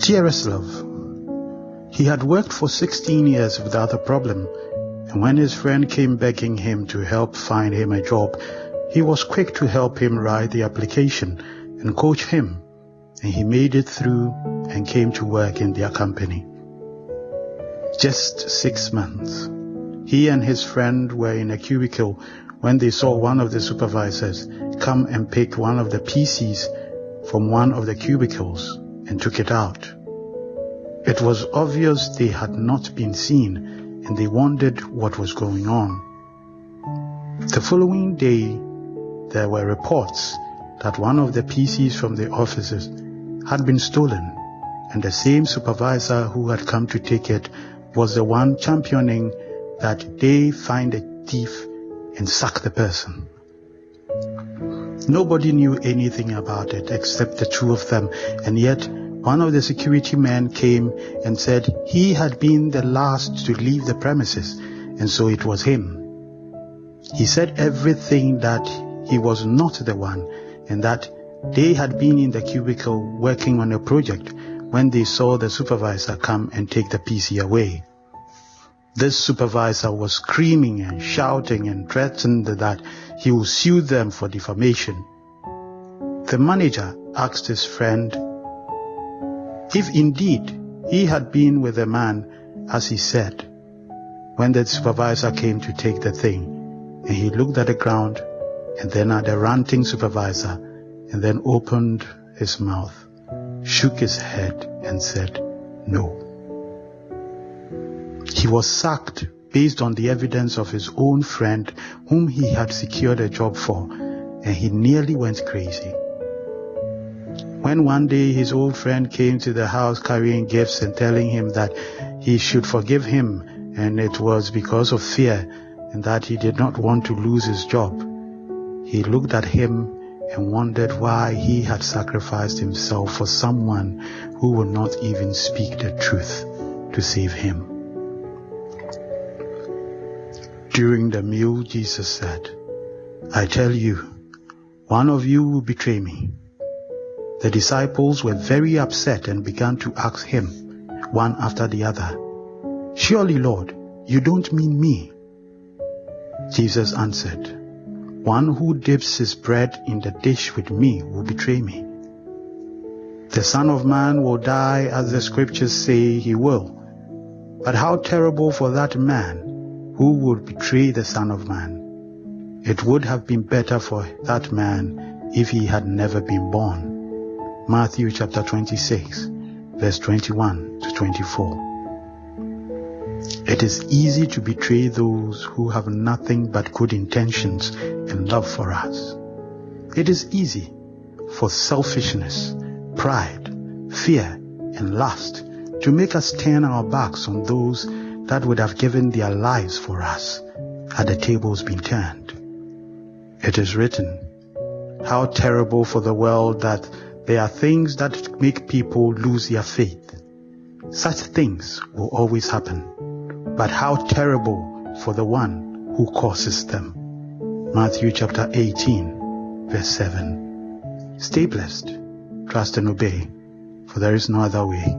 Jaroslav. He had worked for 16 years without a problem, and when his friend came begging him to help find him a job, he was quick to help him write the application and coach him, and he made it through and came to work in their company. Just 6 months. He and his friend were in a cubicle when they saw one of the supervisors come and pick one of the PCs from one of the cubicles and took it out. It was obvious they had not been seen, and they wondered what was going on. The following day, there were reports that one of the PCs from the offices had been stolen, and the same supervisor who had come to take it was the one championing that they find a thief and sack the person. Nobody knew anything about it except the two of them, and yet one of the security men came and said he had been the last to leave the premises, and so it was him. He said everything that he was not the one, and that they had been in the cubicle working on a project when they saw the supervisor come and take the PC away. This supervisor was screaming and shouting and threatened that he would sue them for defamation. The manager asked his friend if indeed he had been with the man as he said, when the supervisor came to take the thing, and he looked at the ground and then at the ranting supervisor, and then opened his mouth, shook his head and said, no. He was sacked based on the evidence of his own friend whom he had secured a job for, and he nearly went crazy. When one day his old friend came to the house carrying gifts and telling him that he should forgive him, and it was because of fear and that he did not want to lose his job, he looked at him and wondered why he had sacrificed himself for someone who would not even speak the truth to save him. During the meal, Jesus said, I tell you, one of you will betray me. The disciples were very upset and began to ask him, one after the other, surely, Lord, you don't mean me. Jesus answered, one who dips his bread in the dish with me will betray me. The Son of Man will die as the scriptures say he will. But how terrible for that man who would betray the Son of Man. It would have been better for that man if he had never been born. Matthew chapter 26, verse 21 to 24. It is easy to betray those who have nothing but good intentions and love for us. It is easy for selfishness, pride, fear, and lust to make us turn our backs on those that would have given their lives for us had the tables been turned. It is written, how terrible for the world that there are things that make people lose their faith. Such things will always happen. But how terrible for the one who causes them. Matthew chapter 18, verse 7. Stay blessed, trust and obey, for there is no other way.